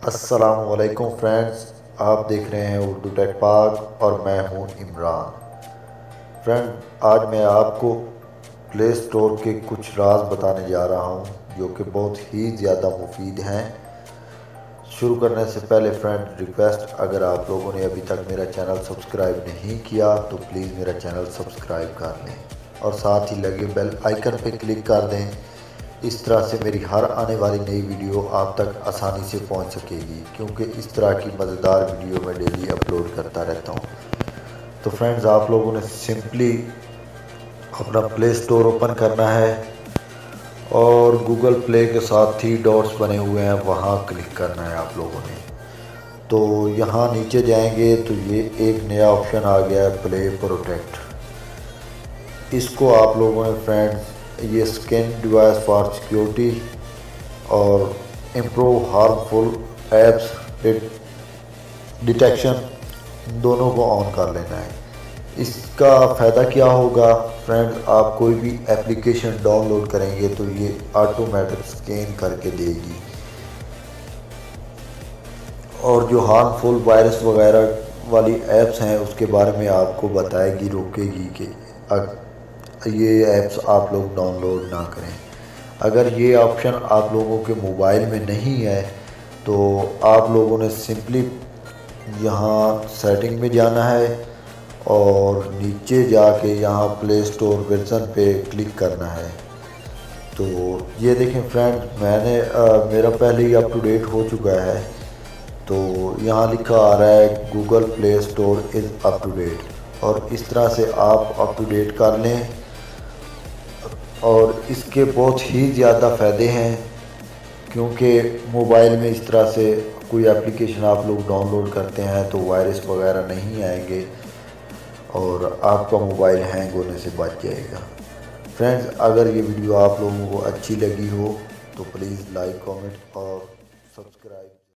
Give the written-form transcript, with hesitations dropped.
अस्सलामुअलैकुम फ्रेंड्स, आप देख रहे हैं उर्दू टेक पाक और मैं हूं इमरान। फ्रेंड, आज मैं आपको प्ले स्टोर के कुछ राज बताने जा रहा हूं जो कि बहुत ही ज़्यादा मुफीद हैं। शुरू करने से पहले फ्रेंड रिक्वेस्ट, अगर आप लोगों ने अभी तक मेरा चैनल सब्सक्राइब नहीं किया तो प्लीज़ मेरा चैनल सब्सक्राइब कर लें और साथ ही लगे बेल आइकन पर क्लिक कर दें। इस तरह से मेरी हर आने वाली नई वीडियो आप तक आसानी से पहुंच सकेगी, क्योंकि इस तरह की मज़ेदार वीडियो मैं डेली अपलोड करता रहता हूं। तो फ्रेंड्स, आप लोगों ने सिंपली अपना प्ले स्टोर ओपन करना है और गूगल प्ले के साथ 3 डॉट्स बने हुए हैं, वहां क्लिक करना है आप लोगों ने। तो यहाँ नीचे जाएंगे तो ये एक नया ऑप्शन आ गया है, प्ले प्रोटेक्ट। इसको आप लोगों ने फ्रेंड्स, ये स्कैन डिवाइस फॉर सिक्योरिटी और इम्प्रूव हार्मफुल एप्स डिटेक्शन, दोनों को ऑन कर लेना है। इसका फ़ायदा क्या होगा फ्रेंड्स, आप कोई भी एप्लीकेशन डाउनलोड करेंगे तो ये ऑटोमेटिक स्कैन करके देगी और जो हार्मफुल वायरस वगैरह वाली एप्स हैं उसके बारे में आपको बताएगी, रोकेगी कि ये ऐप्स आप लोग डाउनलोड ना करें। अगर ये ऑप्शन आप लोगों के मोबाइल में नहीं है तो आप लोगों ने सिंपली यहाँ सेटिंग में जाना है और नीचे जाके यहाँ प्ले स्टोर वर्जन पे क्लिक करना है। तो ये देखें फ्रेंड, मेरा पहले ही अप टू डेट हो चुका है। तो यहाँ लिखा आ रहा है Google Play store is up to date, और इस तरह से आप अप टू डेट कर लें। और इसके बहुत ही ज़्यादा फ़ायदे हैं, क्योंकि मोबाइल में इस तरह से कोई एप्लीकेशन आप लोग डाउनलोड करते हैं तो वायरस वगैरह नहीं आएंगे और आपका मोबाइल हैंग होने से बच जाएगा। फ्रेंड्स, अगर ये वीडियो आप लोगों को अच्छी लगी हो तो प्लीज़ लाइक, कमेंट और सब्सक्राइब